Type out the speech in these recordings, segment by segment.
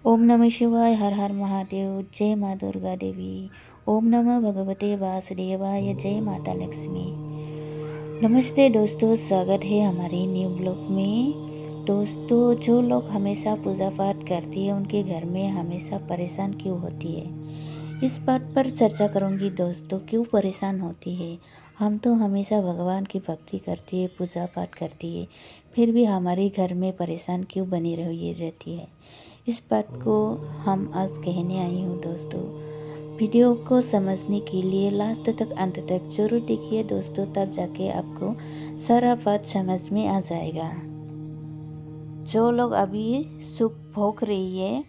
ओम नमः शिवाय। हर हर महादेव। जय माँ दुर्गा देवी। ओम नमः भगवते वासुदेवाय। जय माता लक्ष्मी। नमस्ते दोस्तों, स्वागत है हमारे न्यू ब्लॉग में। दोस्तों, जो लोग हमेशा पूजा पाठ करती है उनके घर में हमेशा परेशान क्यों होती है, इस बात पर चर्चा करूंगी। दोस्तों, क्यों परेशान होती है? हम तो हमेशा भगवान की भक्ति करती है, पूजा पाठ करती है, फिर भी हमारे घर में परेशान क्यों बनी रही रहती है, इस बात को हम आज कहने आई हूँ। दोस्तों, वीडियो को समझने के लिए लास्ट तक अंत तक जरूर देखिए दोस्तों, तब जाके आपको सारा बात समझ में आ जाएगा। जो लोग अभी सुख भोग रही है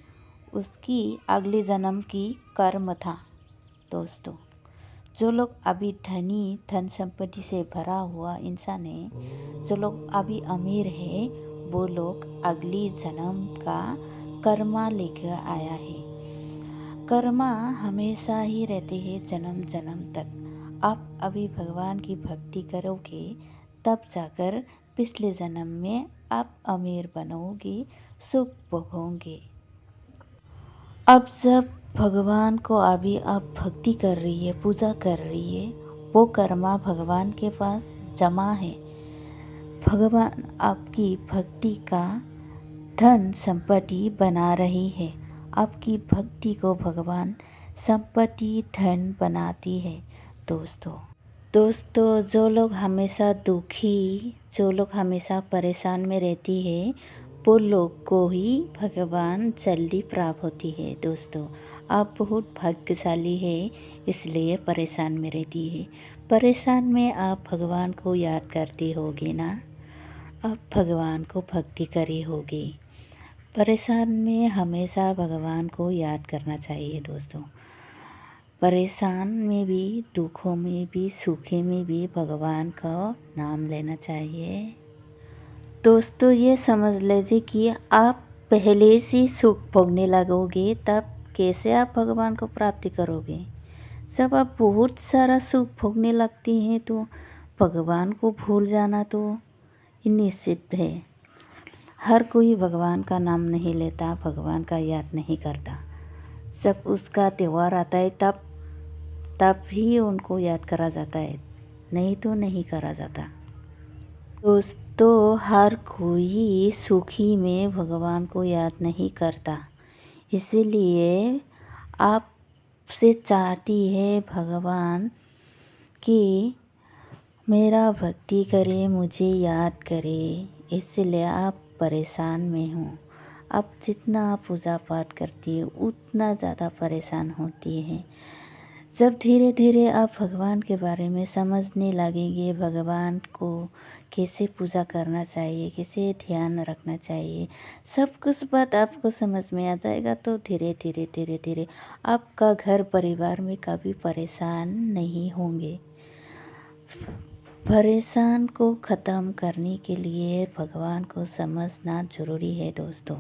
उसकी अगले जन्म की कर्म था। दोस्तों, जो लोग अभी धन संपत्ति से भरा हुआ इंसान है, जो लोग अभी अमीर है, वो लोग अगली जन्म का कर्मा लेकर आया है। कर्मा हमेशा ही रहते हैं, जन्म जन्म तक। आप अभी भगवान की भक्ति करोगे तब जाकर पिछले जन्म में आप अमीर बनोगे, सुख भोगोगे। अब जब भगवान को अभी आप भक्ति कर रही है, पूजा कर रही है, वो कर्मा भगवान के पास जमा है। भगवान आपकी भक्ति का धन संपत्ति बना रही है। आपकी भक्ति को भगवान संपत्ति धन बनाती है। दोस्तों, जो लोग हमेशा दुखी, जो लोग हमेशा परेशान में रहती है, वो लोग को ही भगवान जल्दी प्राप्त होती है। दोस्तों, आप बहुत भाग्यशाली है, इसलिए परेशान में रहती है। परेशान में आप भगवान को याद करती होगी ना, आप भगवान को भक्ति करी होगी। परेशान में हमेशा भगवान को याद करना चाहिए। दोस्तों, परेशान में भी, दुखों में भी, सुखी में भी भगवान का नाम लेना चाहिए। दोस्तों, ये समझ लीजिए कि आप पहले से सुख भोगने लगोगे तब कैसे आप भगवान को प्राप्ति करोगे। जब आप बहुत सारा सुख भोगने लगती हैं तो भगवान को भूल जाना तो निश्चित है। हर कोई भगवान का नाम नहीं लेता, भगवान का याद नहीं करता। जब उसका त्यौहार आता है तब ही उनको याद करा जाता है, नहीं तो नहीं करा जाता। दोस्तों, हर कोई सुखी में भगवान को याद नहीं करता, इसीलिए आपसे चाहती है भगवान कि मेरा भक्ति करे, मुझे याद करे, इसलिए आप परेशान में हो। अब जितना आप पूजा पाठ करती है उतना ज़्यादा परेशान होती है। जब धीरे धीरे आप भगवान के बारे में समझने लगेंगे, भगवान को कैसे पूजा करना चाहिए, कैसे ध्यान रखना चाहिए, सब कुछ बात आपको समझ में आ जाएगा, तो धीरे धीरे आपका घर परिवार में कभी परेशान नहीं होंगे। परेशान को ख़त्म करने के लिए भगवान को समझना ज़रूरी है। दोस्तों,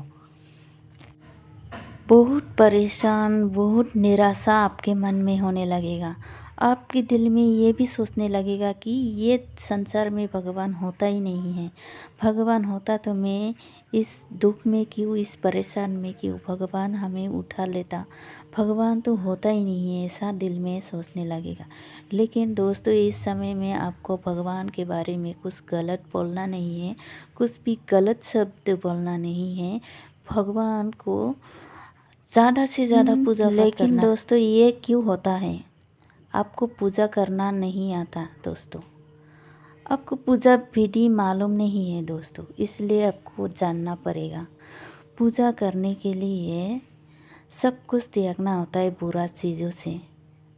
बहुत परेशान, बहुत निराशा आपके मन में होने लगेगा। आपके दिल में ये भी सोचने लगेगा कि ये संसार में भगवान होता ही नहीं है। भगवान होता तो मैं इस दुख में क्यों, इस परेशान में क्यों, भगवान हमें उठा लेता। भगवान तो होता ही नहीं है, ऐसा दिल में सोचने लगेगा। लेकिन दोस्तों, इस समय में आपको भगवान के बारे में कुछ गलत बोलना नहीं है, कुछ भी गलत शब्द बोलना नहीं है। भगवान को ज़्यादा से ज़्यादा पूजा पाठ करना। लेकिन दोस्तों, ये क्यों होता है? आपको पूजा करना नहीं आता दोस्तों, आपको पूजा विधि मालूम नहीं है दोस्तों, इसलिए आपको जानना पड़ेगा। पूजा करने के लिए सब कुछ त्यागना होता है बुरा चीज़ों से।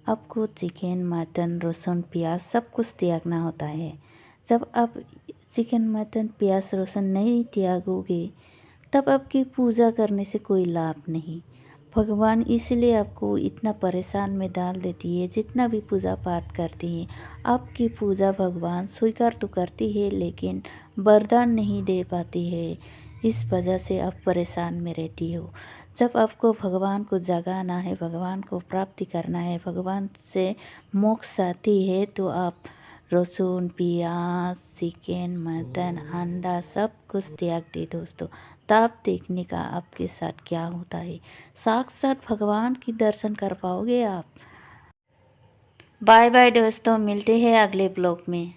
आपको चिकन, मटन, लहसुन, प्याज सब कुछ त्यागना होता है। जब आप चिकन, मटन, प्याज, लहसुन नहीं त्यागोगे तब आपकी पूजा करने से कोई लाभ नहीं। भगवान इसलिए आपको इतना परेशान में डाल देती है। जितना भी पूजा पाठ करती है, आपकी पूजा भगवान स्वीकार तो करती है लेकिन वरदान नहीं दे पाती है। इस वजह से आप परेशान में रहती हो। जब आपको भगवान को जगाना है, भगवान को प्राप्ति करना है, भगवान से मोक्ष आती है, तो आप लहसुन, प्याज, चिकन, मटन, अंडा सब कुछ त्याग दे दोस्तों। तब देखने का आपके साथ क्या होता है। साक्षात भगवान की दर्शन कर पाओगे आप। बाय बाय दोस्तों, मिलते हैं अगले ब्लॉग में।